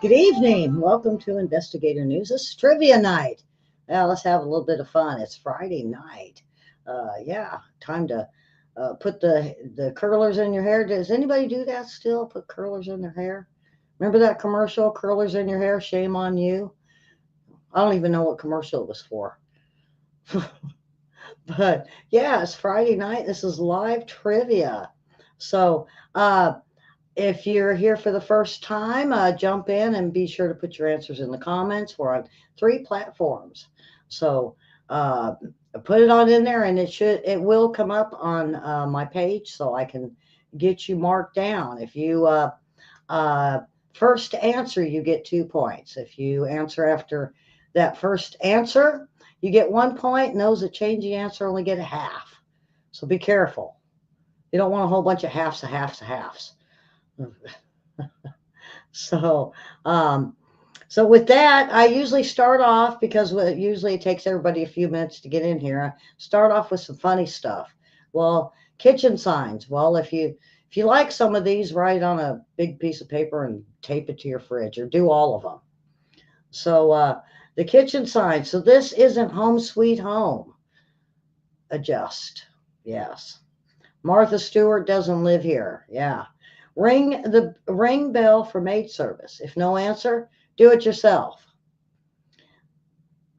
Good evening. Welcome to Investigator News. It's trivia night. Now let's have a little bit of fun. It's Friday night. Yeah, time to put the curlers in your hair. Does anybody do that still? Put curlers in their hair? Remember that commercial, curlers in your hair? Shame on you. I don't even know what commercial it was for. But yeah, it's Friday night. This is live trivia. So, if you're here for the first time, jump in and be sure to put your answers in the comments. We're on three platforms, so uh, put it on in there, and it will come up on my page, so I can get you marked down. If you uh, first answer, you get 2 points. If you answer after that first answer, you get 1 point, and those that change the answer only get a half. So be careful. You don't want a whole bunch of halves, of halves, of halves. So, um, so with that, I usually start off because usually it takes everybody a few minutes to get in here. I start off with some funny stuff. Well, kitchen signs. Well, if you like some of these, write on a big piece of paper and tape it to your fridge, or do all of them. So, the kitchen sign. So this isn't home sweet home. Adjust. Yes. Martha Stewart doesn't live here. Yeah. Ring bell for maid service. If no answer, do it yourself.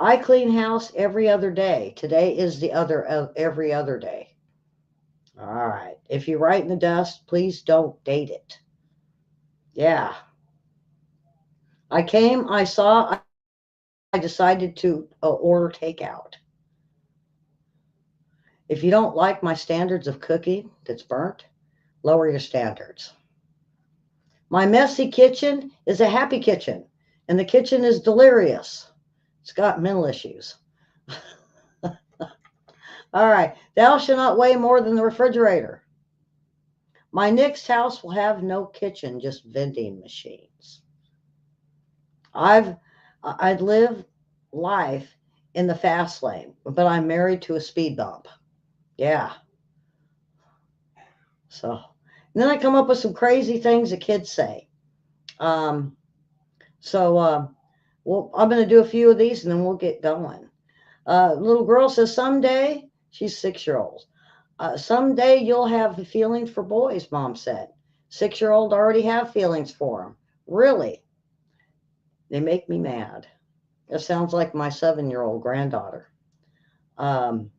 I clean house every other day. Today is the other every other day. All right. If you write in the dust, please don't date it. Yeah. I came, I saw, I decided to order takeout. If you don't like my standards of cooking that's burnt, lower your standards. My messy kitchen is a happy kitchen, and the kitchen is delirious. It's got mental issues. All right. Thou shalt not weigh more than the refrigerator. My next house will have no kitchen, just vending machines. I've I'd live life in the fast lane, but I'm married to a speed bump. Yeah. So, and then I come up with some crazy things that kids say. Um, so, well, I'm going to do a few of these and then we'll get going. Little girl says, someday, she's 6 year old. Someday you'll have feelings for boys, mom said. 6 year old already have feelings for them. Really? They make me mad. That sounds like my 7 year old granddaughter. Um,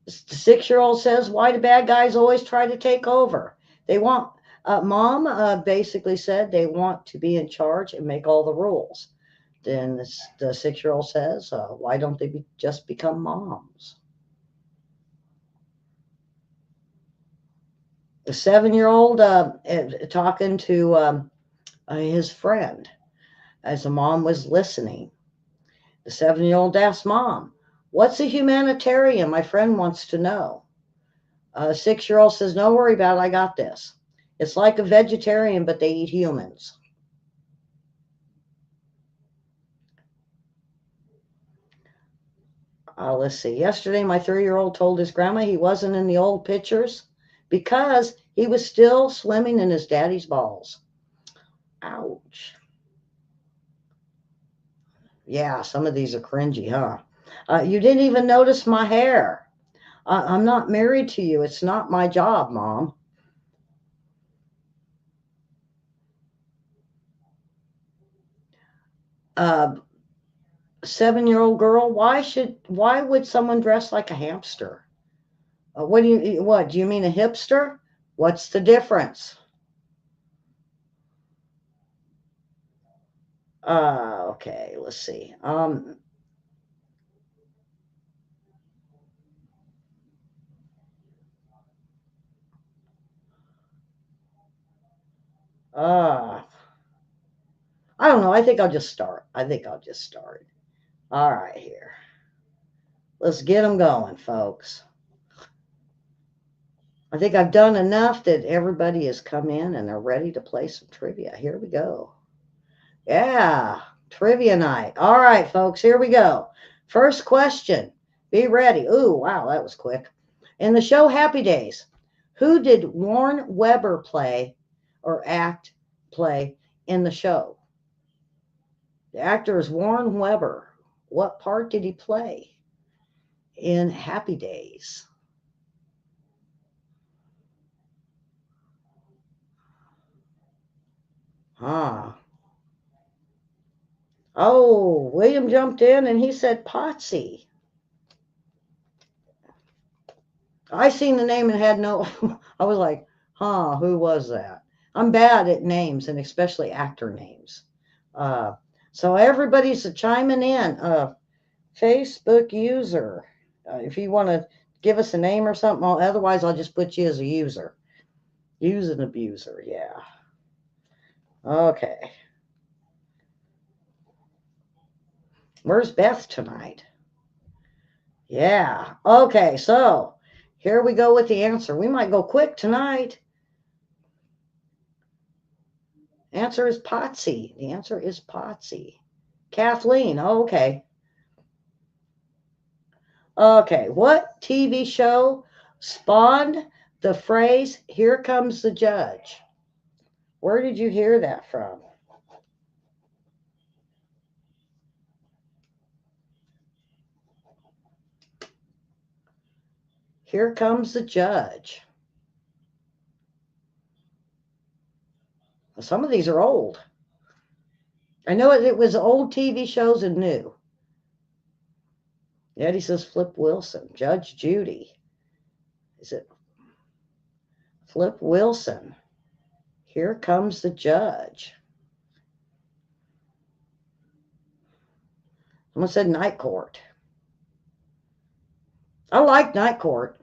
the 6 year old says, why do bad guys always try to take over? They want, mom basically said they want to be in charge and make all the rules. Then the 6 year old says, why don't they just become moms? The 7 year old talking to his friend as the mom was listening. The 7 year old asked mom, what's a humanitarian? My friend wants to know. 6 year old says, don't worry about it. I got this. It's like a vegetarian, but they eat humans. Let's see. Yesterday, my 3 year old told his grandma he wasn't in the old pictures because he was still swimming in his daddy's balls. Ouch. Yeah, some of these are cringy, huh? You didn't even notice my hair. I'm not married to you. It's not my job, mom. Uh, 7 year old girl, why would someone dress like a hamster? What do you mean, a hipster? What's the difference? Okay, let's see. Uh, I don't know. I think I'll just start. All right, here. Let's get them going, folks. I think I've done enough that everybody has come in and they're ready to play some trivia. Here we go. Yeah, trivia night. All right, folks, here we go. First question. Be ready. Ooh, wow, that was quick. In the show Happy Days, who did Warren Weber play or play in the show? The actor is Warren Weber. What part did he play in Happy Days? Huh. Oh, William jumped in and he said Potsy. I seen the name and had no, I was like, huh, who was that? I'm bad at names and especially actor names. Uh, so everybody's chiming in. Facebook user. If you want to give us a name or something, otherwise I'll just put you as a user. Use an abuser, yeah. Okay. Where's Beth tonight? Yeah. Okay, so here we go with the answer. We might go quick tonight. Answer is Potsy. The answer is Potsy. Kathleen. Oh, okay. Okay. What TV show spawned the phrase, "Here comes the judge"? Where did you hear that from? Here comes the judge. Some of these are old. I know it was old TV shows and new. Eddie says Flip Wilson. Judge Judy. Is it Flip Wilson? Here comes the judge. Someone said Night Court. I like Night Court.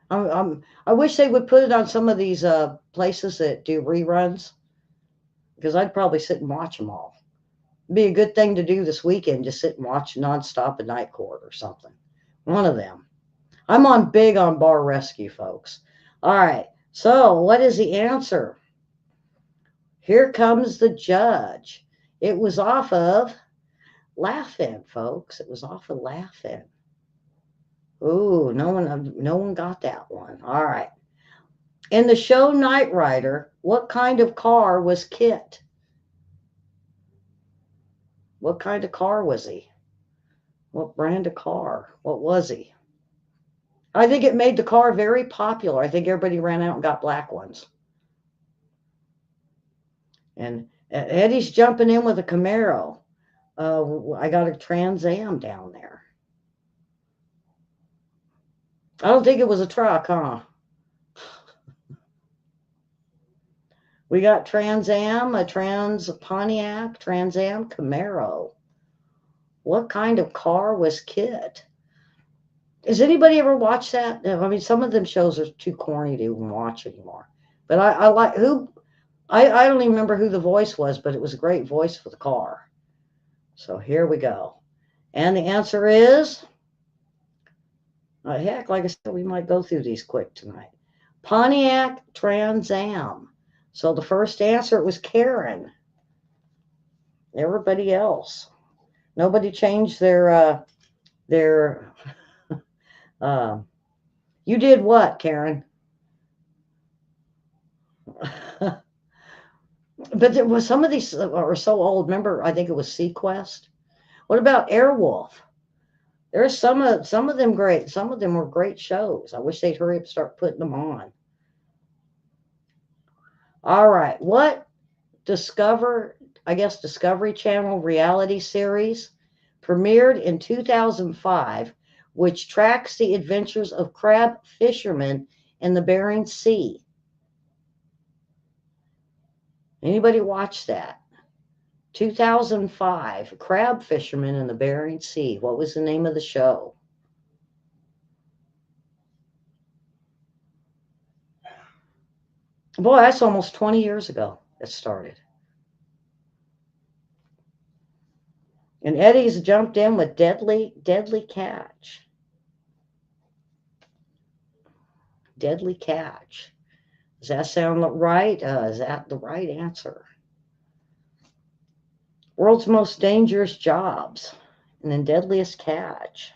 I wish they would put it on some of these places that do reruns, because I'd probably sit and watch them all. It'd be a good thing to do this weekend, just sit and watch nonstop a Night Court or something. One of them. I'm big on bar rescue, folks. All right. So what is the answer? Here comes the judge. It was off of Laugh-In, folks. It was off of Laugh-In. Ooh, no one got that one. All right. In the show Knight Rider, what kind of car was Kit? What kind of car was he? What brand of car? What was he? I think it made the car very popular. I think everybody ran out and got black ones. And Eddie's jumping in with a Camaro. I got a Trans Am down there. I don't think it was a truck, huh? We got Trans Am, a Trans Pontiac, Trans Am, Camaro. What kind of car was Kit? Has anybody ever watched that? I mean, some of them shows are too corny to even watch anymore. But I like who. I don't even remember who the voice was, but it was a great voice for the car. So here we go. And the answer is, heck, like I said, we might go through these quick tonight. Pontiac Trans Am. So the first answer was Karen. Everybody else. Nobody changed their you did what, Karen? But there was some of these are so old. Remember, I think it was Sequest. What about Airwolf? There's some of them great. Some of them were great shows. I wish they'd hurry up and start putting them on. All right. What Discovery Channel reality series premiered in 2005, which tracks the adventures of crab fishermen in the Bering Sea? Anybody watch that? 2005, crab fishermen in the Bering Sea. What was the name of the show? Boy, that's almost 20 years ago it started. And Eddie's jumped in with Deadly Catch. Deadly Catch. Does that sound right? Is that the right answer? World's Most Dangerous Jobs. And then Deadliest Catch.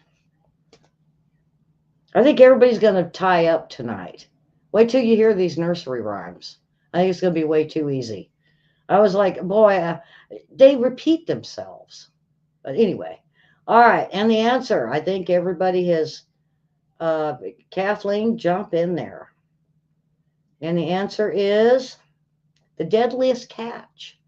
I think everybody's going to tie up tonight. Wait till you hear these nursery rhymes. I think it's going to be way too easy. I was like, boy, they repeat themselves. But anyway, all right. And the answer, I think everybody has, uh, Kathleen, jump in there. And the answer is the deadliest catch.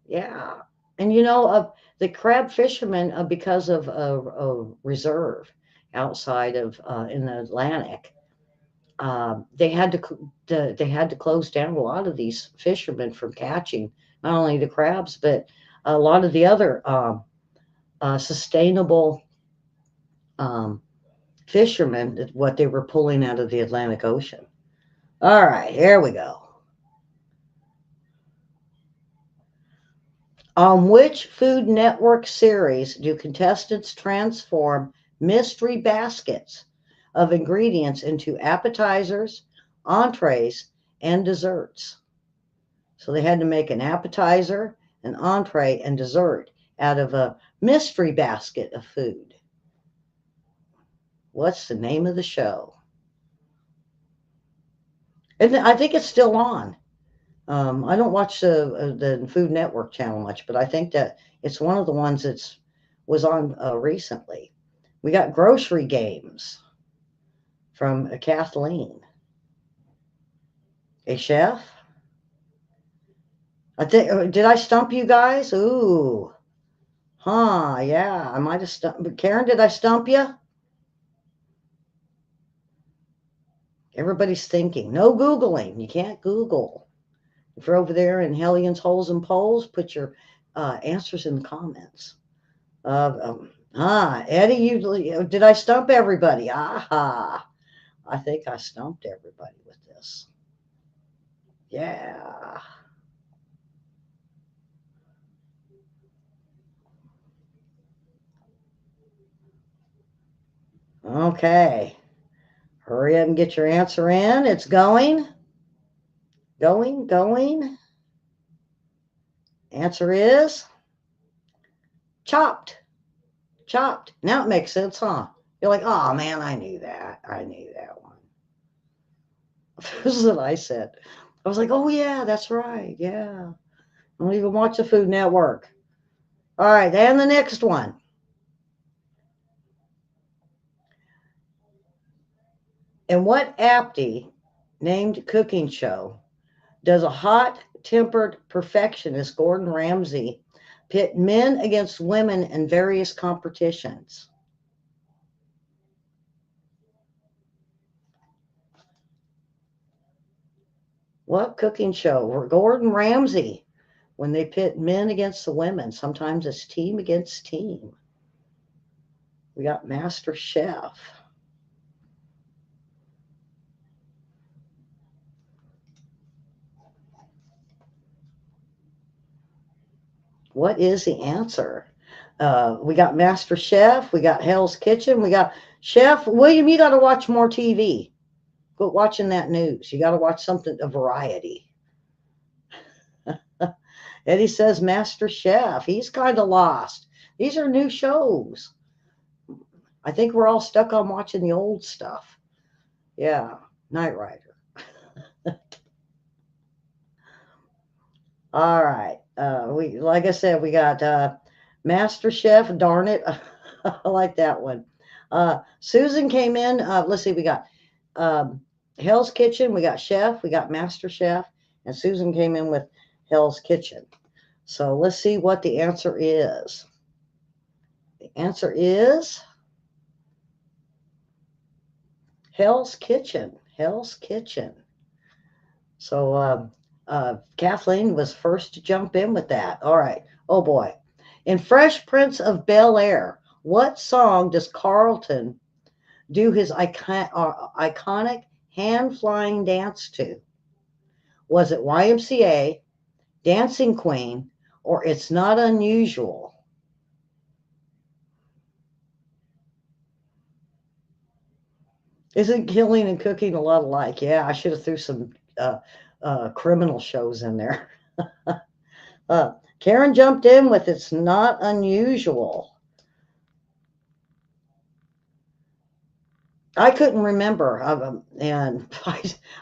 Yeah. And the crab fishermen, because of a reserve outside of in the Atlantic, they had to close down a lot of these fishermen from catching not only the crabs but a lot of the other sustainable um, fishermen, what they were pulling out of the Atlantic Ocean. All right, here we go. On which Food Network series do contestants transform mystery baskets of ingredients into appetizers, entrees, and desserts? So they had to make an appetizer, an entree, and dessert out of a mystery basket of food. What's the name of the show? And I think it's still on. I don't watch the Food Network channel much, but I think that it's one of the ones that's was on recently. We got grocery games from Kathleen, a chef. I think did I stump you guys? Ooh, huh? Yeah, I might have stumped. Karen, did I stump you? Everybody's thinking. No Googling. You can't Google. If you're over there in Hellions, Holes, and Poles, put your answers in the comments. Eddie, did I stump everybody? Aha. I think I stumped everybody with this. Yeah. Okay. Hurry up and get your answer in. It's going. Going, going. Answer is chopped. Chopped. Now it makes sense, huh? You're like, oh man, I knew that. I knew that one. This is what I said. I was like, oh yeah, that's right. Yeah. I don't even watch the Food Network. All right, and the next one. In what aptly named cooking show does a hot-tempered perfectionist Gordon Ramsay pit men against women in various competitions? What cooking show? Or Gordon Ramsay, when they pit men against the women, sometimes it's team against team. We got Master Chef. What is the answer? We got Master Chef. We got Hell's Kitchen. We got Chef William. You got to watch more TV. Quit watching that news. You got to watch something, a variety. Eddie says Master Chef. He's kind of lost. These are new shows. I think we're all stuck on watching the old stuff. Yeah, Knight Rider. All right. We like I said, we got Master Chef. Darn it, I like that one. Susan came in. Let's see. We got Hell's Kitchen. We got Chef. We got Master Chef, and Susan came in with Hell's Kitchen. So let's see what the answer is. The answer is Hell's Kitchen. Hell's Kitchen. So Kathleen was first to jump in with that. All right. Oh boy. In Fresh Prince of Bel Air, what song does Carlton do his iconic hand flying dance to? Was it YMCA, Dancing Queen, or It's Not Unusual? Isn't killing and cooking a lot alike? Yeah, I should have threw some criminal shows in there. Karen jumped in with It's Not Unusual. I couldn't remember, and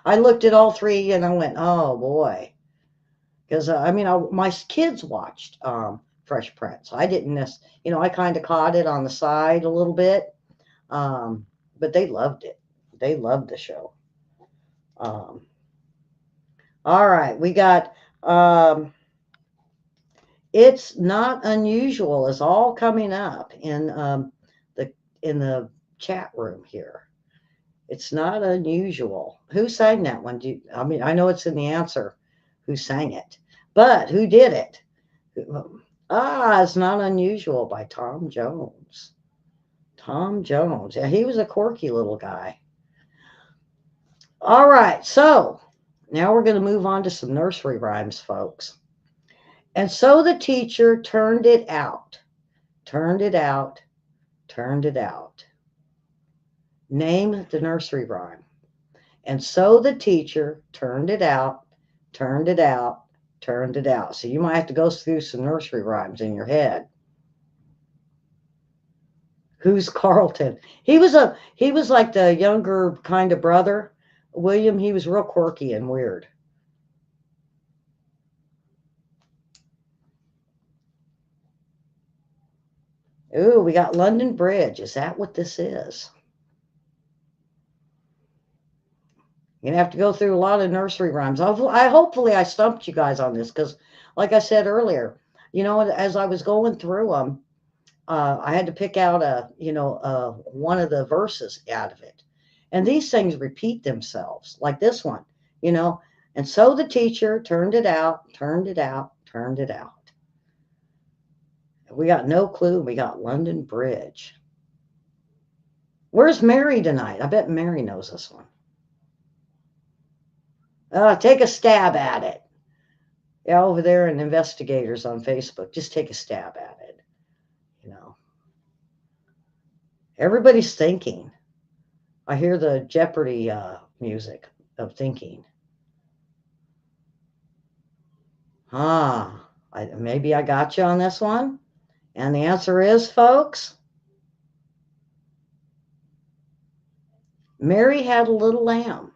I looked at all three and I went, oh boy. because I mean, my kids watched Fresh Prince. I didn't I kind of caught it on the side a little bit, um, but they loved it. They loved the show. Um, all right, we got um, it's not unusual is all coming up the in the chat room here. It's not unusual. Who sang that one? I mean, I know it's in the answer who sang it, but who did it? It's not unusual by Tom Jones. Tom Jones. Yeah, he was a quirky little guy. All right, so now we're going to move on to some nursery rhymes, folks. And so the teacher turned it out, turned it out, turned it out. Name the nursery rhyme. And so the teacher turned it out, turned it out, turned it out. So you might have to go through some nursery rhymes in your head. Who's Carlton? He was like the younger kind of brother. William, he was real quirky and weird. Ooh, we got London Bridge. Is that what this is? You're gonna have to go through a lot of nursery rhymes. Hopefully I stumped you guys on this because, like I said earlier, as I was going through them, I had to pick out one of the verses out of it, and these things repeat themselves, like this one, you know. And so the teacher turned it out, turned it out, turned it out. We got no clue. We got London Bridge. Where's Mary tonight? I bet Mary knows this one. Take a stab at it. Yeah, over there in Investigators on Facebook, just take a stab at it. Everybody's thinking. I hear the Jeopardy music of thinking. Maybe I got you on this one. And the answer is, folks, Mary had a little lamb.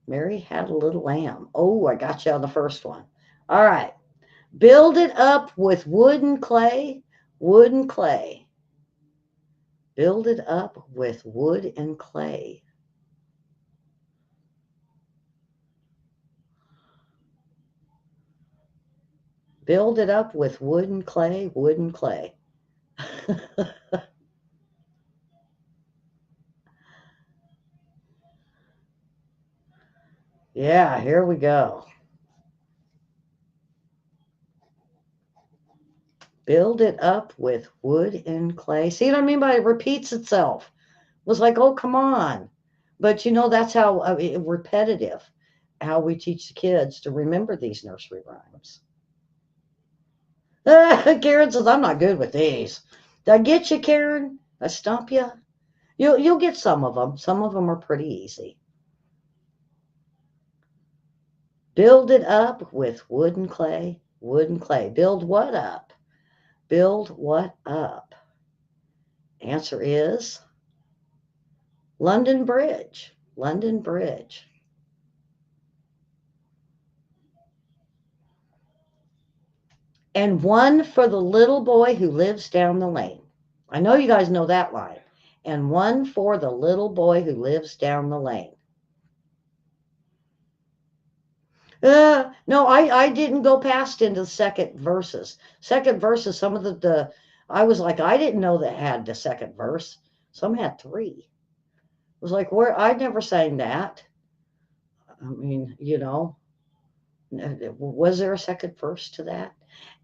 Mary had a little lamb. Oh, I got you on the first one. All right. Build it up with wood and clay, wood and clay. Build it up with wood and clay. Build it up with wood and clay, wood and clay. Yeah, here we go. Build it up with wood and clay. See what I mean by it repeats itself? It was like, oh, come on. But that's how repetitive, how we teach the kids to remember these nursery rhymes. Karen says, I'm not good with these. Did I get you, Karen? I stump you? You'll get some of them. Some of them are pretty easy. Build it up with wood and clay, wood and clay. Build what up? Build what up? Answer is London Bridge. London Bridge. And one for the little boy who lives down the lane. I know you guys know that line. And one for the little boy who lives down the lane. No, I didn't go past into the second verses. Second verses, some of the I was like, I didn't know that had the second verse. Some had three. It was like, where I never sang that. I mean, was there a second verse to that?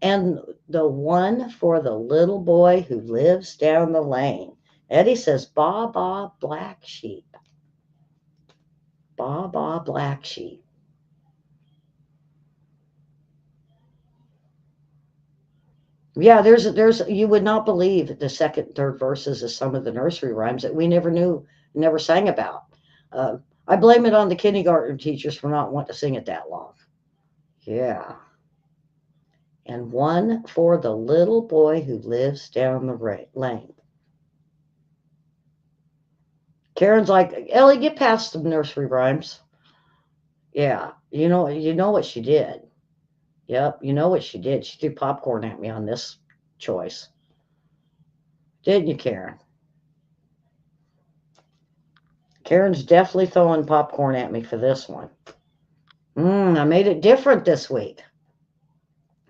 And the one for the little boy who lives down the lane. Eddie says, ba, ba, black sheep. Ba, ba, black sheep. Yeah, there's you would not believe the second, third verses of some of the nursery rhymes that we never sang about. I blame it on the kindergarten teachers for not wanting to sing it that long. Yeah. And one for the little boy who lives down the lane. Karen's like, Ellie, get past the nursery rhymes. Yeah, you know what she did. Yep, you know what she did. She threw popcorn at me on this choice. Didn't you, Karen? Karen's definitely throwing popcorn at me for this one. I made it different this week.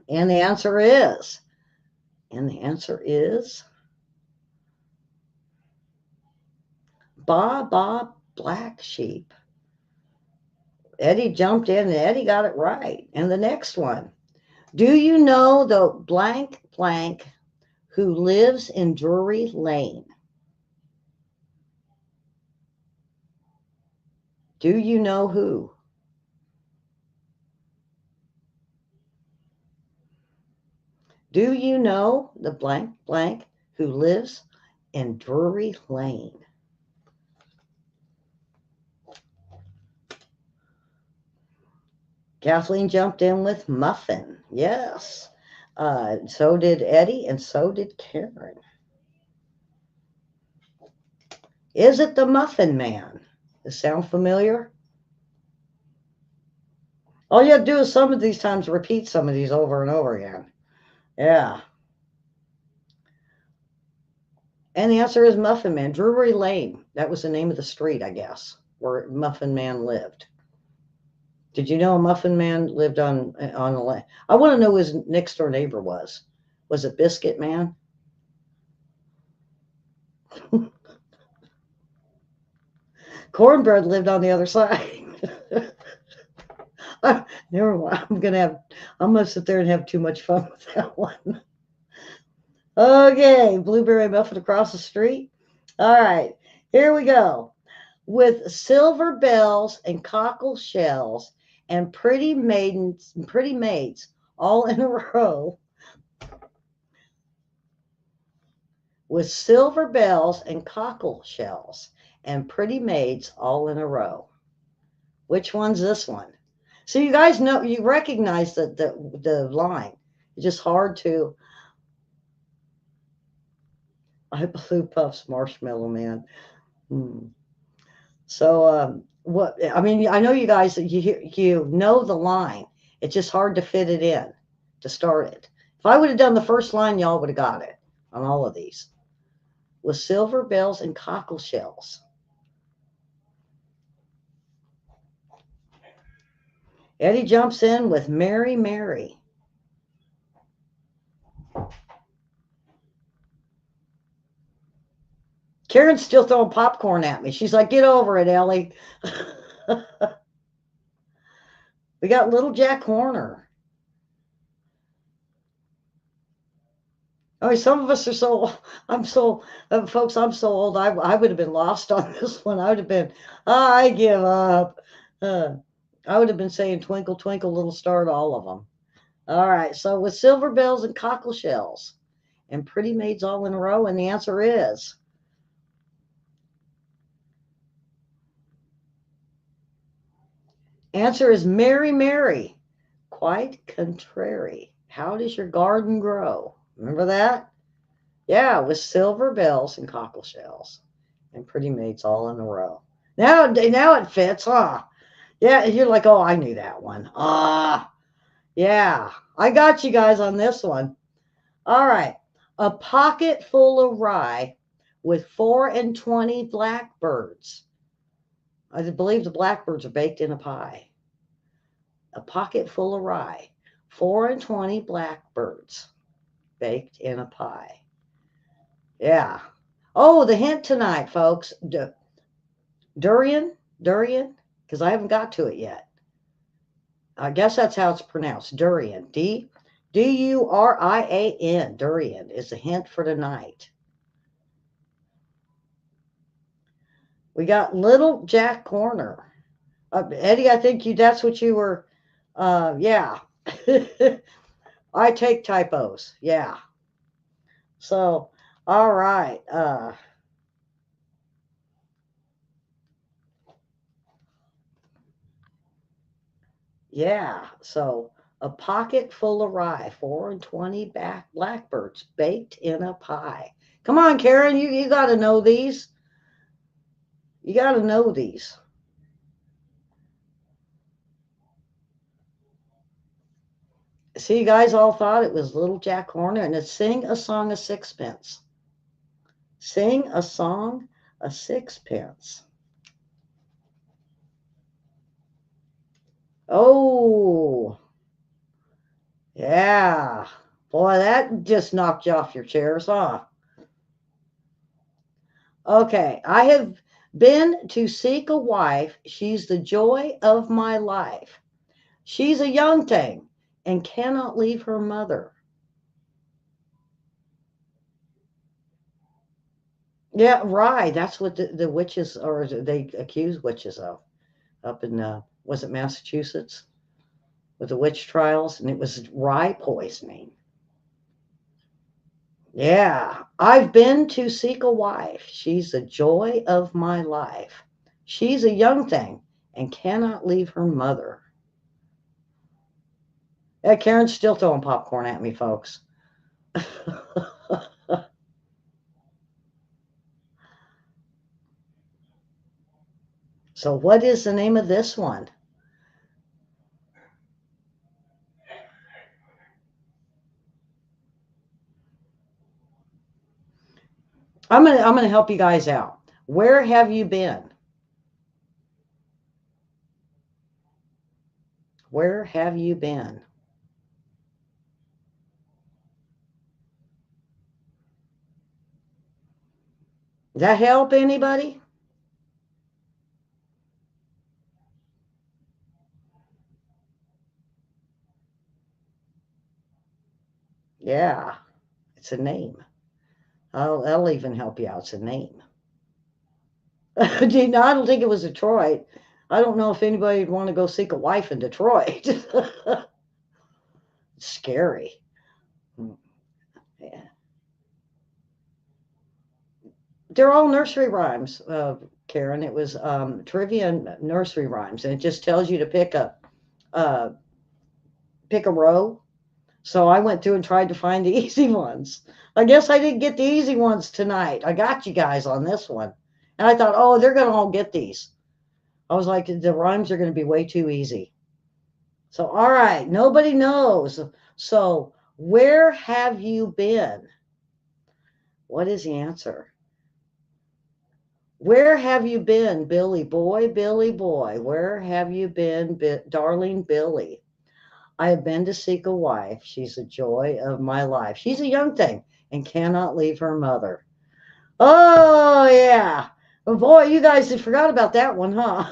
And the answer is, and the answer is Ba Ba Black Sheep. Eddie jumped in and Eddie got it right. And the next one. Do you know the blank blank who lives in Drury Lane? Do you know who? Do you know the blank blank who lives in Drury Lane? Kathleen jumped in with muffin. Yes. So did Eddie, and so did Karen. Is it the Muffin Man? Does it sound familiar? All you have to do is some of these times repeat some of these over and over again. Yeah. And the answer is Muffin Man. Drury Lane. That was the name of the street, I guess, where Muffin Man lived. Did you know a Muffin Man lived on the land? I want to know who his next door neighbor was. Was it Biscuit Man? Cornbread lived on the other side. Never mind. I'm gonna sit there and have too much fun with that one. Okay, blueberry muffin across the street. All right, here we go. With silver bells and cockle shells and pretty maids all in a row. With silver bells and cockle shells and pretty maids all in a row. Which one's this one? So you guys know, you recognize the line. It's just hard to. I Blue Puffs Marshmallow Man. So what? I mean, I know you guys. You know the line. It's just hard to fit it in to start it. If I would have done the first line, y'all would have got it on all of these. With silver bells and cockle shells. Eddie jumps in with Mary Mary. Karen's still throwing popcorn at me. She's like, get over it, Ellie. We got Little Jack Horner. Oh, some of us are so, I'm so, folks, I'm so old. I would have been lost on this one. I would have been, I give up. I would have been saying Twinkle, Twinkle, Little Star to all of them. All right. So with silver bells and cockle shells and pretty maids all in a row. And the answer is Mary Mary. Quite contrary. How does your garden grow? Remember that? Yeah, with silver bells and cockle shells and pretty maids all in a row. Now it fits, huh? Yeah, you're like, oh, I knew that one. Yeah, I got you guys on this one. All right. A pocket full of rye with 24 blackbirds. I believe the blackbirds are baked in a pie. A pocket full of rye, 24 blackbirds baked in a pie. Yeah. Oh, the hint tonight, folks. Durian, because I haven't got to it yet. I guess that's how it's pronounced. Durian. Durian. Durian is a hint for tonight. We got Little Jack Corner. Eddie, I think that's what you were. Yeah. I take typos. Yeah. So, all right. Yeah. So, a pocket full of rye, 24 blackbirds baked in a pie. Come on, Karen, you got to know these. You got to know these. See, you guys all thought it was Little Jack Horner, and it's Sing a Song of Sixpence. Sing a Song of Sixpence. Oh, yeah. Boy, that just knocked you off your chairs, huh? Okay, I have been to seek a wife. She's the joy of my life. She's a young thing and cannot leave her mother. Yeah, right. That's what the witches, or they accuse witches of up in, was it Massachusetts with the witch trials? And it was rye poisoning. Yeah, I've been to seek a wife. She's the joy of my life. She's a young thing and cannot leave her mother. Yeah, Karen's still throwing popcorn at me, folks. So, what is the name of this one? I'm gonna help you guys out. Where have you been? Where have you been? Does that help anybody? Yeah, it's a name. I'll even help you out. It's a name. I don't think it was Detroit. I don't know if anybody would want to go seek a wife in Detroit. Scary. Mm, yeah. They're all nursery rhymes, Karen. It was trivia and nursery rhymes, and it just tells you to uh, pick a row. So I went through and tried to find the easy ones. I guess I didn't get the easy ones tonight. I got you guys on this one. And I thought, oh, they're going to all get these. I was like, the rhymes are going to be way too easy. So, all right, nobody knows. So, where have you been? What is the answer? Where have you been, Billy boy, Billy boy? Where have you been, darling Billy? I have been to seek a wife. She's the joy of my life. She's a young thing and cannot leave her mother. Oh, yeah. Oh, boy, you guys have forgot about that one, huh?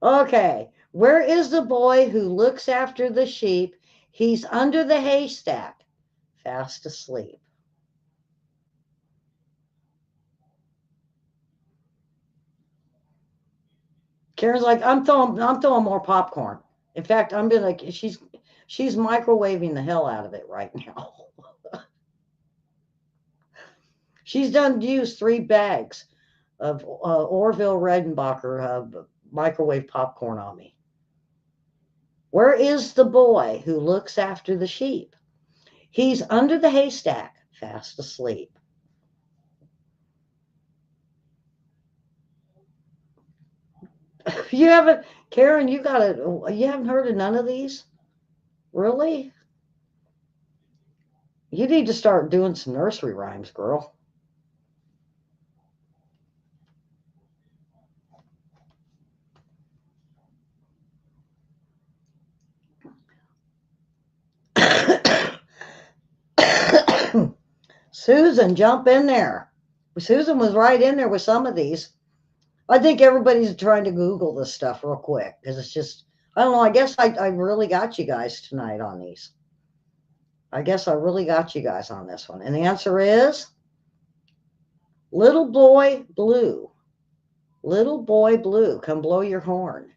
Okay. Where is the boy who looks after the sheep? He's under the haystack, fast asleep. Karen's like, I'm throwing more popcorn. In fact, I'm gonna she's microwaving the hell out of it right now. She's done used 3 bags of Orville Redenbacher microwave popcorn on me. Where is the boy who looks after the sheep? He's under the haystack, fast asleep. You haven't, Karen, you haven't heard of none of these? Really? You need to start doing some nursery rhymes, girl. Susan, jump in there. Susan was right in there with some of these. I think everybody's trying to Google this stuff real quick because it's just, I don't know. I guess I really got you guys tonight on these. I guess I really got you guys on this one. And the answer is Little Boy Blue. Little Boy Blue, come blow your horn.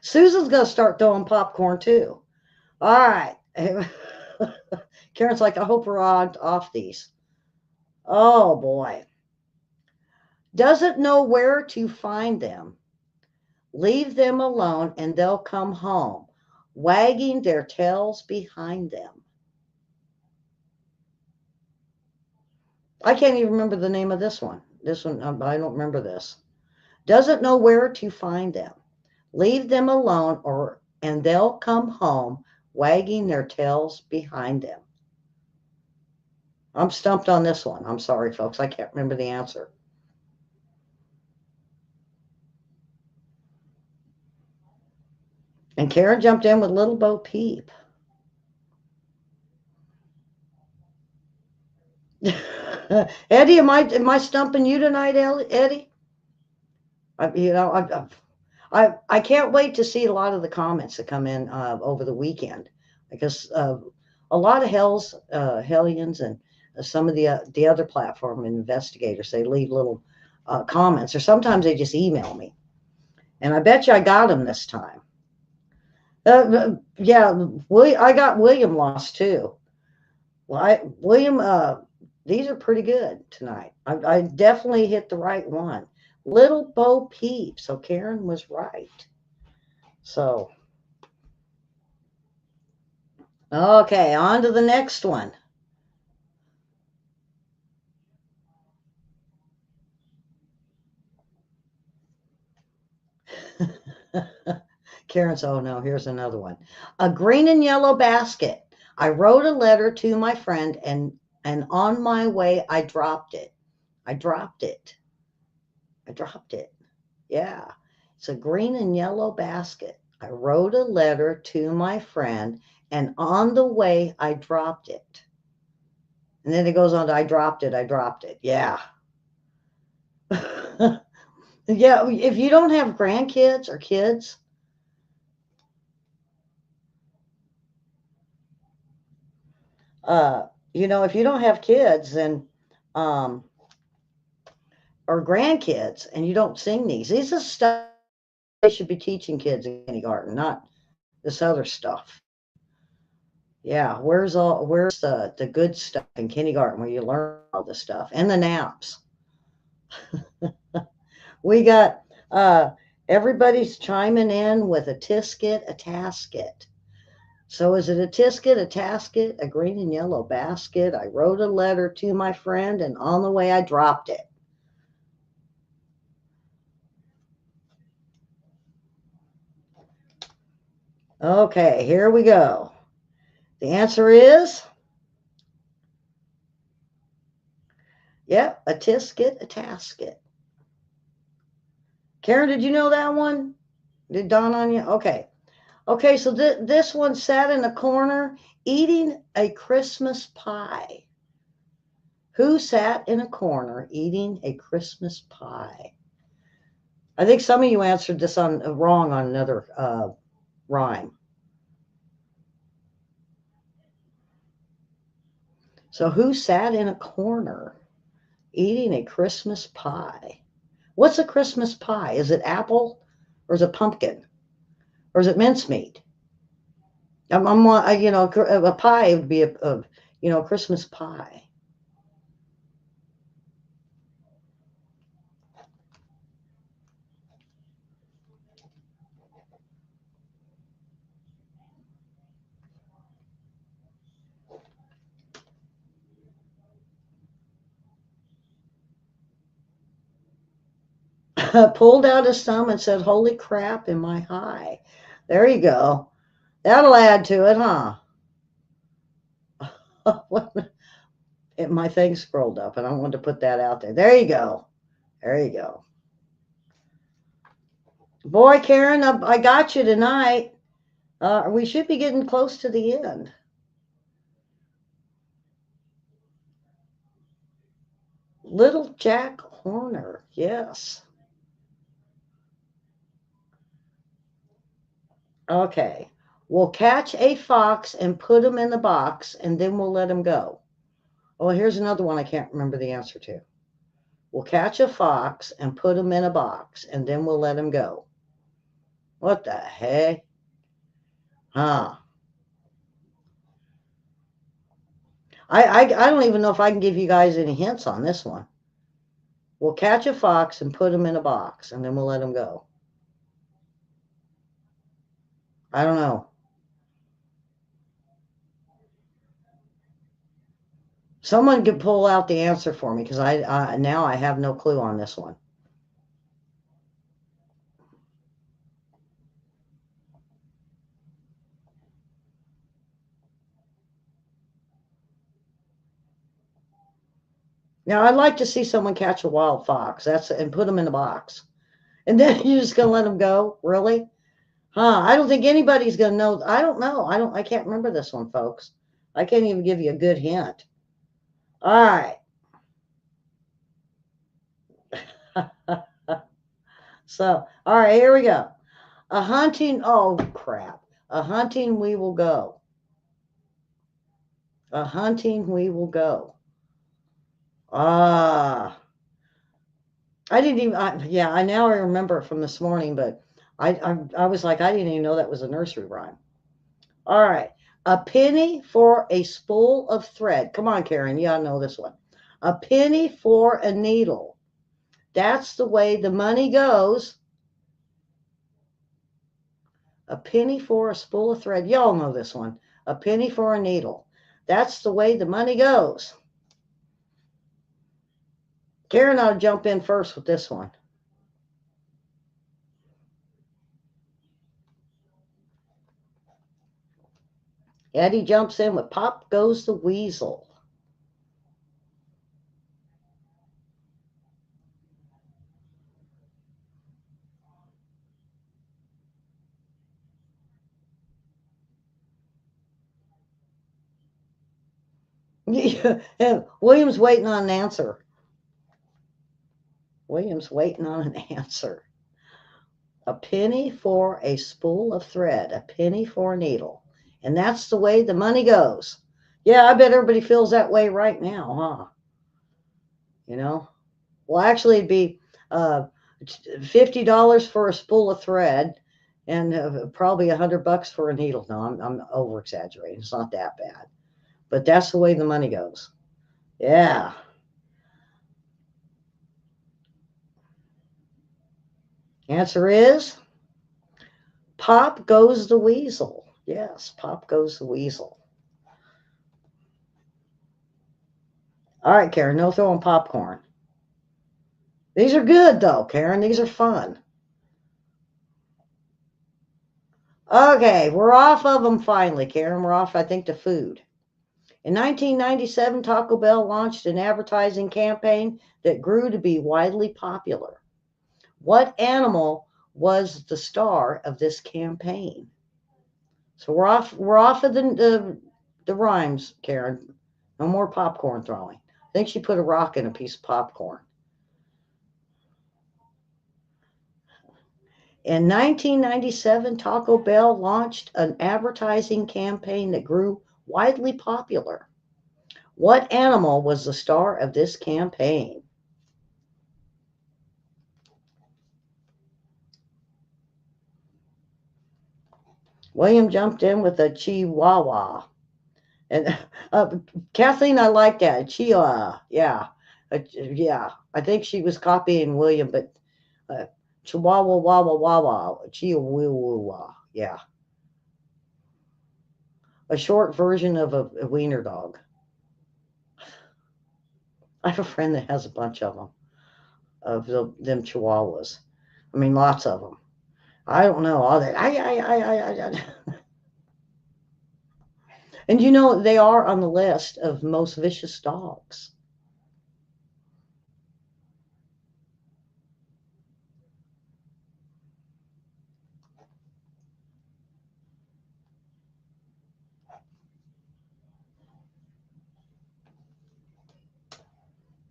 Susan's going to start throwing popcorn too. All right. Karen's like, I hope we're on off these. Oh boy. Doesn't know where to find them. Leave them alone and they'll come home, wagging their tails behind them. I can't even remember the name of this one. This one, I don't remember this. Doesn't know where to find them. Leave them alone and they'll come home wagging their tails behind them. I'm stumped on this one. I'm sorry, folks. I can't remember the answer. And Karen jumped in with Little Bo Peep. Eddie, am I stumping you tonight, Eddie? I can't wait to see a lot of the comments that come in over the weekend, because a lot of hellions and some of the other platform investigators, they leave little comments, or sometimes they just email me, and I bet you I got them this time. Yeah, I got William lost too. Well, William, these are pretty good tonight. I definitely hit the right one. Little Bo Peep. So Karen was right. So, okay, on to the next one. Karen's, oh no, here's another one. A green and yellow basket. I wrote a letter to my friend, and on my way I dropped it. I dropped it. I dropped it. Yeah. It's a green and yellow basket. I wrote a letter to my friend, and on the way I dropped it. And then it goes on to I dropped it, I dropped it. Yeah. Yeah, if you don't have grandkids or kids, if you don't have kids, then um or grandkids, and you don't sing these are stuff they should be teaching kids in kindergarten, not this other stuff. Yeah, where's the good stuff in kindergarten where you learn all this stuff and the naps? We got everybody's chiming in with a tisket, a tasket. So is it a tisket, a tasket, a green and yellow basket? I wrote a letter to my friend, and on the way I dropped it. Okay, here we go. The answer is, yep, a tisket, a tasket. Karen, did you know that one? Did dawn on you? Okay. Okay, so this one sat in a corner eating a Christmas pie. Who sat in a corner eating a Christmas pie? I think some of you answered this on wrong on another rhyme. So who sat in a corner eating a Christmas pie? What's a Christmas pie? Is it apple, or is it pumpkin, or is it mincemeat? A pie would be a Christmas pie. Pulled out his thumb and said, "Holy crap, am I high?" There you go. That'll add to it, huh? My thing scrolled up, and I wanted to put that out there. There you go. There you go. Boy, Karen, I got you tonight. We should be getting close to the end. Little Jack Horner, yes. Okay. We'll catch a fox and put him in the box, and then we'll let him go. Oh, here's another one I can't remember the answer to. We'll catch a fox and put him in a box, and then we'll let him go. What the heck? Huh. I don't even know if I can give you guys any hints on this one. We'll catch a fox and put him in a box, and then we'll let him go. I don't know. Someone could pull out the answer for me because now I have no clue on this one. Now I'd like to see someone catch a wild fox. And put them in a box, and then you're just gonna let them go? Really? Huh? I don't think anybody's gonna know. I don't know. I can't remember this one, folks. I can't even give you a good hint. All right. So, all right, here we go. A hunting. Oh crap! A hunting we will go. A hunting we will go. Ah. I didn't even. Yeah, I now I remember it from this morning, but I was like, I didn't even know that was a nursery rhyme. All right, a penny for a spool of thread. Come on, Karen, you ought to know this one. A penny for a needle. That's the way the money goes. A penny for a spool of thread. Y'all know this one. A penny for a needle. That's the way the money goes. Karen ought to jump in first with this one. Eddie jumps in with Pop Goes the Weasel. William's waiting on an answer. William's waiting on an answer. A penny for a spool of thread, a penny for a needle. And that's the way the money goes. Yeah, I bet everybody feels that way right now, huh? You know? Well, actually, it'd be $50 for a spool of thread and probably $100 for a needle. No, I'm over exaggerating. It's not that bad. But that's the way the money goes. Yeah. Answer is Pop Goes the Weasel. Yes, Pop Goes the Weasel. All right, Karen, no throwing popcorn. These are good, though, Karen. These are fun. Okay, we're off of them finally, Karen. We're off, I think, to food. In 1997, Taco Bell launched an advertising campaign that grew to be widely popular. What animal was the star of this campaign? So we're off of the rhymes, Karen. No more popcorn throwing. I think she put a rock in a piece of popcorn. In 1997, Taco Bell launched an advertising campaign that grew widely popular. What animal was the star of this campaign? William jumped in with a chihuahua. And Kathleen, I like that. Chihuahua. Yeah. Yeah. I think she was copying William, but chihuahua, wawa, wawa. Chihuahua. Yeah. A short version of a wiener dog. I have a friend that has a bunch of them chihuahuas. I mean, lots of them. I don't know all that. And you know, they are on the list of most vicious dogs.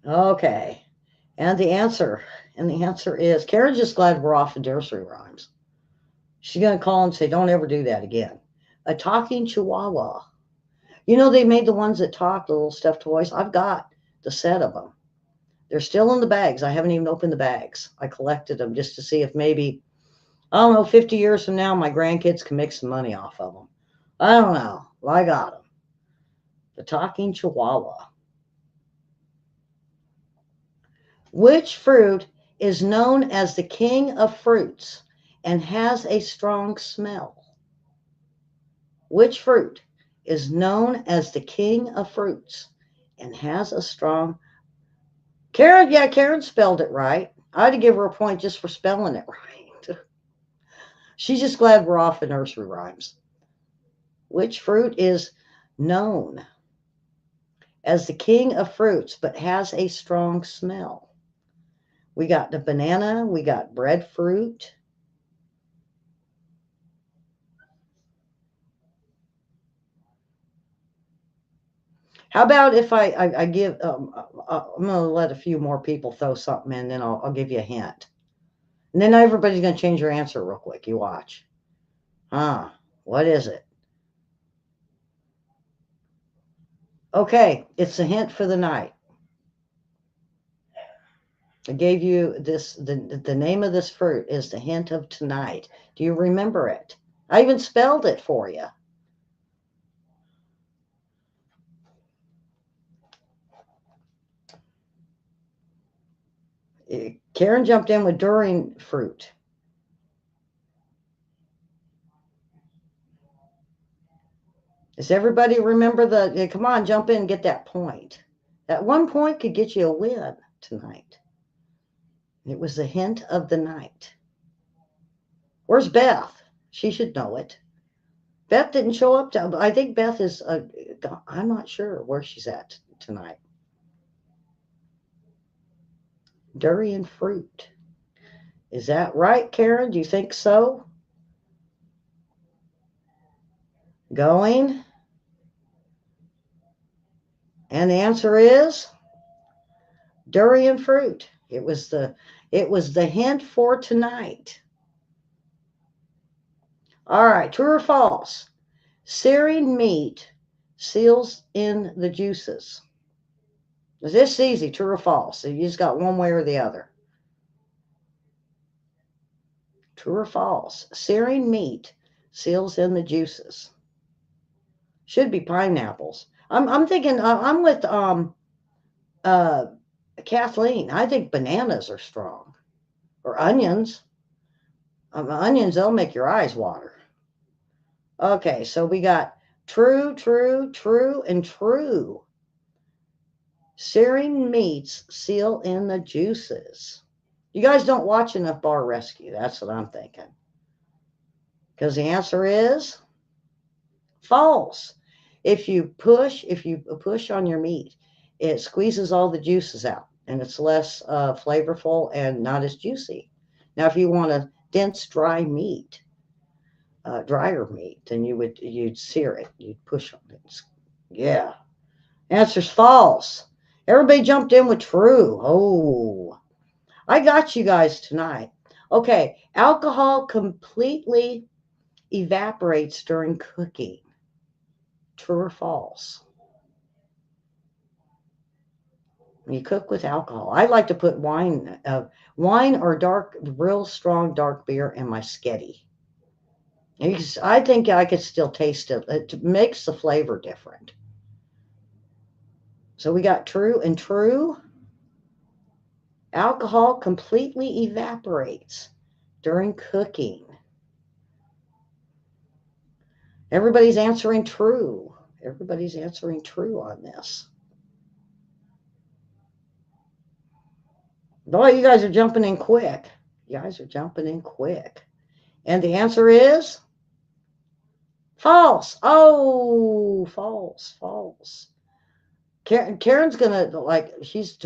Okay. And the answer is Karen's just glad we're off the nursery rhymes. She's gonna call and say, "Don't ever do that again." A talking chihuahua. You know, they made the ones that talk, the little stuffed toys. I've got the set of them. They're still in the bags. I haven't even opened the bags. I collected them just to see if maybe, I don't know, 50 years from now, my grandkids can make some money off of them. I don't know. Well, I got them. The talking chihuahua. Which fruit is known as the king of fruits and has a strong smell? Which fruit is known as the king of fruits and has a strong. Karen, yeah, Karen spelled it right. I had to give her a point just for spelling it right. She's just glad we're off the nursery rhymes. Which fruit is known as the king of fruits but has a strong smell? We got the banana, we got breadfruit. How about if I give, I'm going to let a few more people throw something in, then I'll give you a hint. And then everybody's going to change your answer real quick. You watch. What is it? Okay, it's a hint for the night. I gave you this, the name of this fruit is the hint of tonight. Do you remember it? I even spelled it for you. Karen jumped in with durian fruit. Does everybody remember come on, jump in and get that point. That 1 point could get you a win tonight. It was the hint of the night. Where's Beth? She should know it. Beth didn't show up. I think Beth is, I'm not sure where she's at tonight. Durian fruit. Is that right, Karen? Do you think so? Going? And the answer is durian fruit. It was the hint for tonight. All right, true or false? Searing meat seals in the juices. Is this easy, true or false? So you just got one way or the other. True or false? Searing meat seals in the juices. Should be pineapples. I'm thinking. I'm with Kathleen. I think bananas are strong, or onions. Onions, they'll make your eyes water. Okay, so we got true, true, true, and true. Searing meats seal in the juices. You guys don't watch enough Bar Rescue. That's what I'm thinking. Because the answer is false. If you push on your meat, it squeezes all the juices out, and it's less flavorful and not as juicy. Now, if you want a dense, dry meat, drier meat, then you'd sear it. You'd push on it. Yeah. Answer's false. Everybody jumped in with true. Oh, I got you guys tonight. Okay, alcohol completely evaporates during cooking. True or false? You cook with alcohol. I like to put wine or real strong dark beer in my sketty. I think I could still taste it. It makes the flavor different. So we got true and true. Alcohol completely evaporates during cooking. Everybody's answering true. Everybody's answering true on this. Boy, you guys are jumping in quick. You guys are jumping in quick. And the answer is false. Oh, false, false. Karen's gonna she's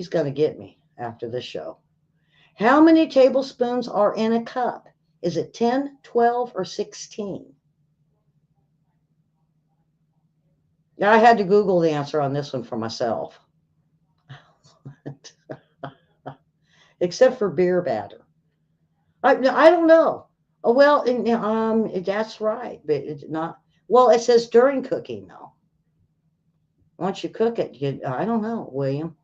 gonna get me after this show. How many tablespoons are in a cup? Is it 10, 12, or 16? Yeah, I had to Google the answer on this one for myself. Except for beer batter. I don't know. Oh, well, that's right, but it's not. Well, it says during cooking, though. Once you cook it, I don't know, William.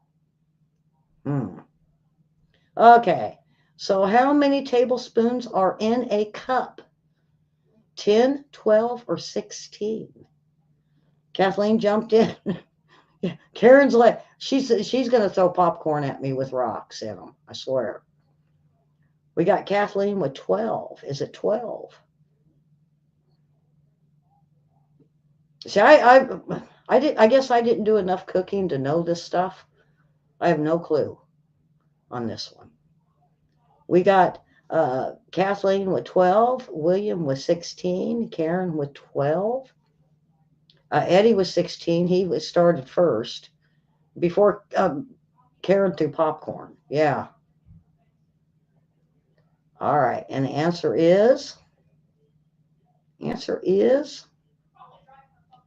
Okay, so how many tablespoons are in a cup? 10, 12, or 16? Kathleen jumped in. Yeah, Karen's like, she's going to throw popcorn at me with rocks in them, I swear. We got Kathleen with 12. Is it 12? See, I I guess I didn't do enough cooking to know this stuff. I have no clue on this one. We got Kathleen with 12, William with 16, Karen with 12. Eddie was 16. He was started first before Karen threw popcorn. Yeah. All right. And the answer is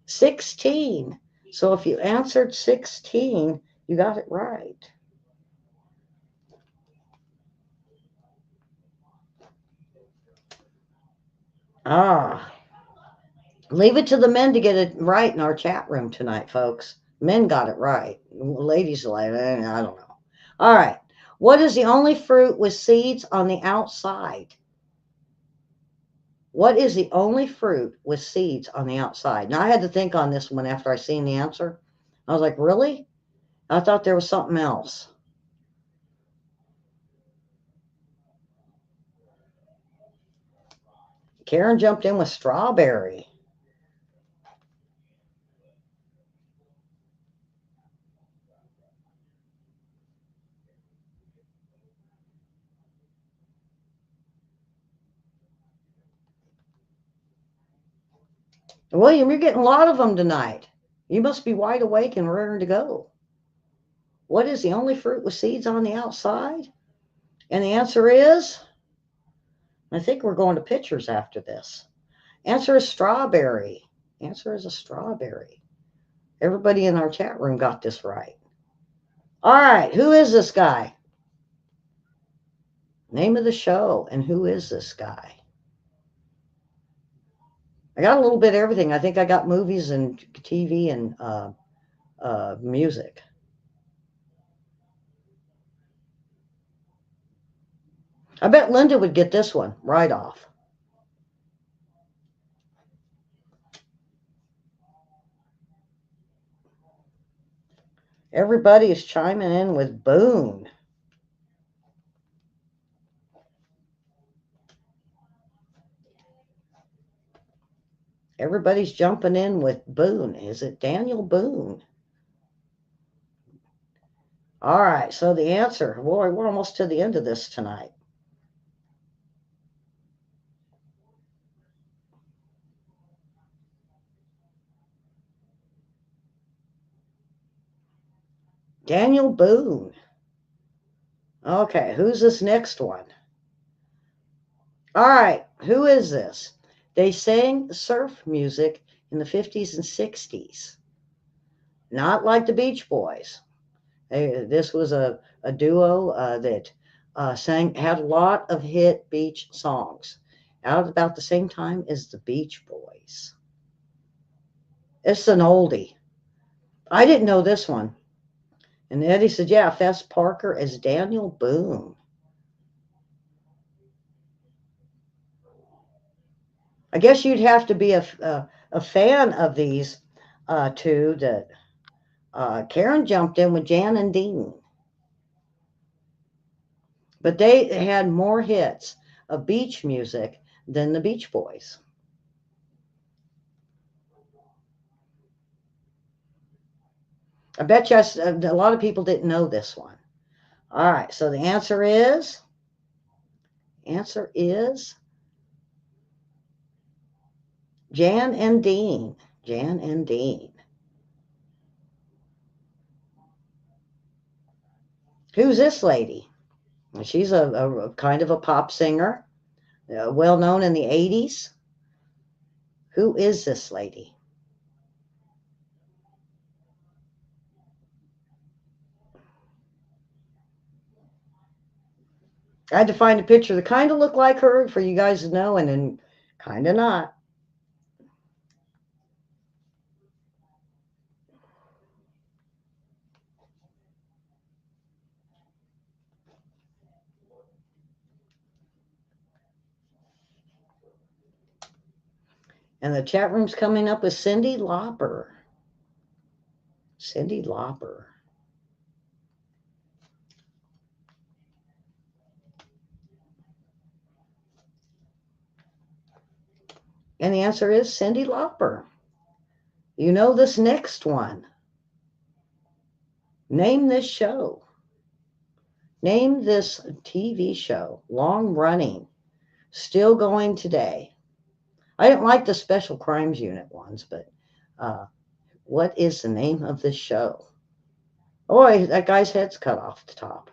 16. So if you answered 16, you got it right. Ah, leave it to the men to get it right in our chat room tonight, folks. Men got it right. Ladies, like, I don't know. All right. What is the only fruit with seeds on the outside? What is the only fruit with seeds on the outside? Now, I had to think on this one after I seen the answer. I was like, really? I thought there was something else. Karen jumped in with strawberry. William, you're getting a lot of them tonight. You must be wide awake and raring to go. What is the only fruit with seeds on the outside? And the answer is, I think we're going to pictures after this. Answer is strawberry. Answer is a strawberry. Everybody in our chat room got this right. All right, who is this guy? Name of the show, and who is this guy? I got a little bit of everything. I think I got movies and TV and music. I bet Linda would get this one right off. Everybody is chiming in with Boone. Everybody's jumping in with Boone. Is it Daniel Boone? All right, so the answer, boy, we're almost to the end of this tonight. Daniel Boone. Okay, who's this next one? All right, who is this? They sang surf music in the 50s and 60s. Not like the Beach Boys. This was a duo that had a lot of hit beach songs out about the same time as the Beach Boys. It's an oldie. I didn't know this one. And Eddie said, yeah, Fess Parker as Daniel Boone. I guess you'd have to be a fan of these two. That Karen jumped in with Jan and Dean. But they had more hits of beach music than the Beach Boys. I bet you a lot of people didn't know this one. All right, so the answer is Jan and Dean. Jan and Dean. Who's this lady? She's a kind of a pop singer, well known in the 80s. Who is this lady? I had to find a picture that kind of looked like her for you guys to know, and then kind of not. And the chat room's coming up with Cyndi Lauper. Cyndi Lauper. And the answer is Cyndi Lauper. You know this next one. Name this show. Name this TV show. Long running. Still going today. I didn't like the Special Crimes Unit ones, but what is the name of this show? Oh, that guy's head's cut off the top.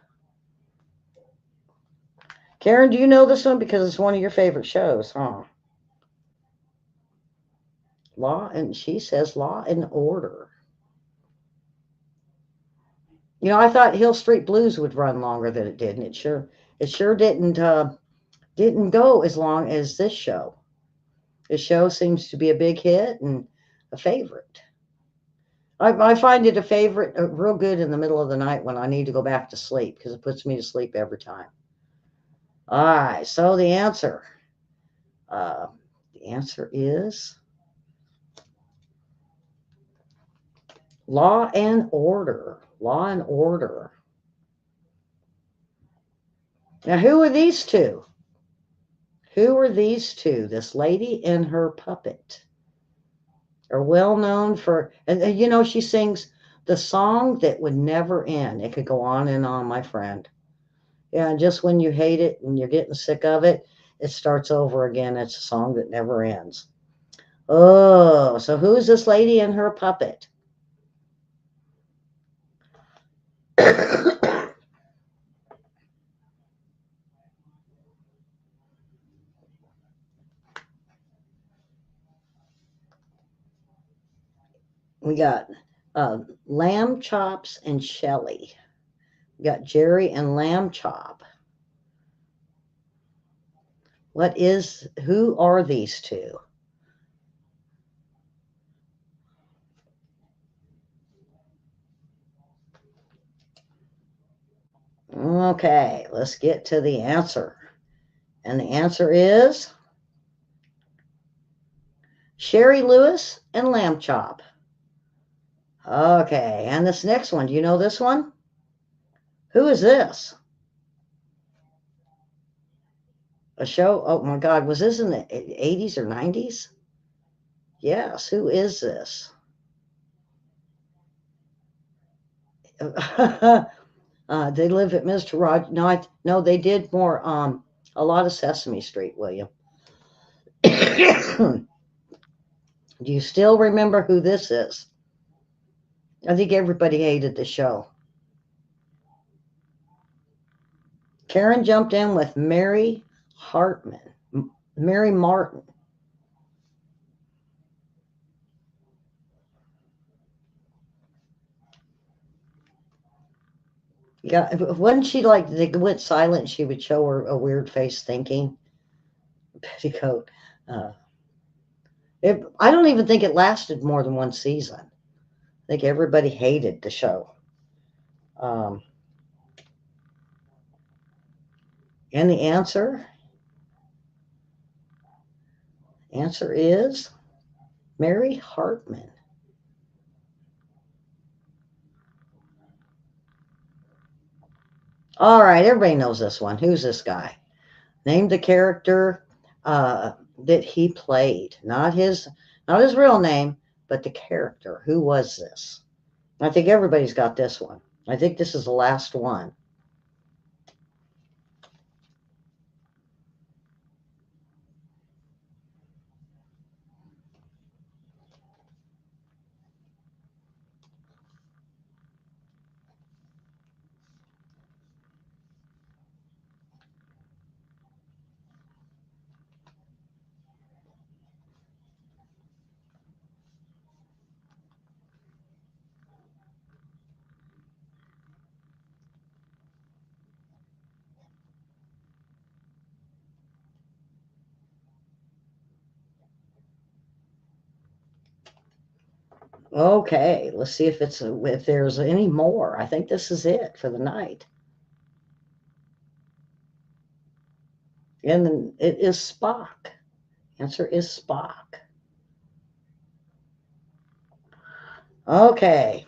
Karen, do you know this one? Because it's one of your favorite shows, huh? She says Law and Order. You know, I thought Hill Street Blues would run longer than it did, and it sure didn't go as long as this show. This show seems to be a big hit and a favorite. I find it a favorite, real good in the middle of the night when I need to go back to sleep because it puts me to sleep every time. All right, so the answer is Law and Order. Law and Order. Now, who are these two? Who are these two? This lady and her puppet are well known for, and you know, she sings the song that would never end. It could go on and on, my friend. Yeah, and just when you hate it and you're getting sick of it, it starts over again. It's a song that never ends. Oh, so who's this lady and her puppet? We got Lamb Chops and Shelly. We got Jerry and Lamb Chop. Who are these two? Okay, let's get to the answer. And the answer is Sherry Lewis and Lamb Chop. Okay, and this next one, do you know this one? Who is this? A show? Oh my God, was this in the 80s or 90s? Yes, who is this? They live at Mr. Rod. No, they did more. A lot of Sesame Street, William. Do you still remember who this is? I think everybody hated the show. Karen jumped in with Mary Martin. Yeah, wasn't she like they went silent? She would show her a weird face thinking. Petticoat. Uh, I don't even think it lasted more than one season. I think everybody hated the show. Um, and the answer is Mary Hartman. All right, everybody knows this one. Who's this guy? Name the character that he played. Not his real name, but the character. Who was this? I think everybody's got this one. I think this is the last one. Okay, let's see if there's any more. I think this is it for the night. And it is Spock. Answer is Spock. Okay.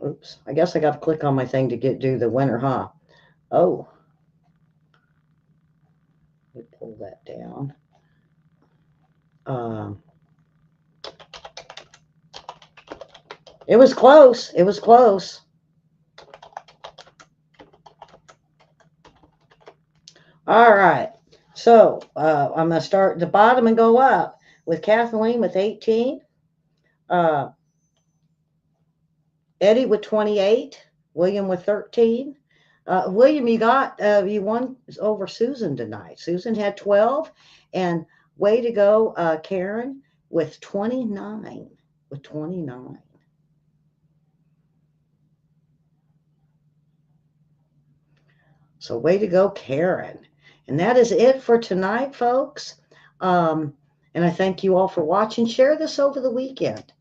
Oops. I guess I got to click on my thing to do the winner, huh? Oh. We pull that down. Um, it was close. It was close. All right. So I'm going to start at the bottom and go up with Kathleen with 18, uh, Eddie with 28, William with 13. William, you won over Susan tonight. Susan had 12, and way to go, Karen with 29. With 29. So way to go, Karen. And that is it for tonight, folks. Um, and I thank you all for watching. Share this over the weekend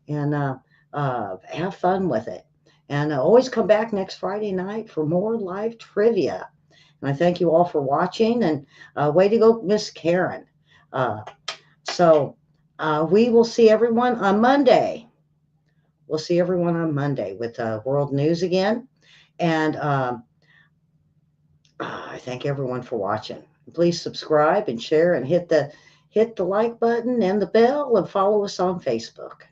and have fun with it. And always come back next Friday night for more live trivia. And I thank you all for watching. And way to go, Miss Karen. Uh, so we will see everyone on Monday. We'll see everyone on Monday with World News again. And I thank everyone for watching. Please subscribe and share and hit the like button and the bell and follow us on Facebook.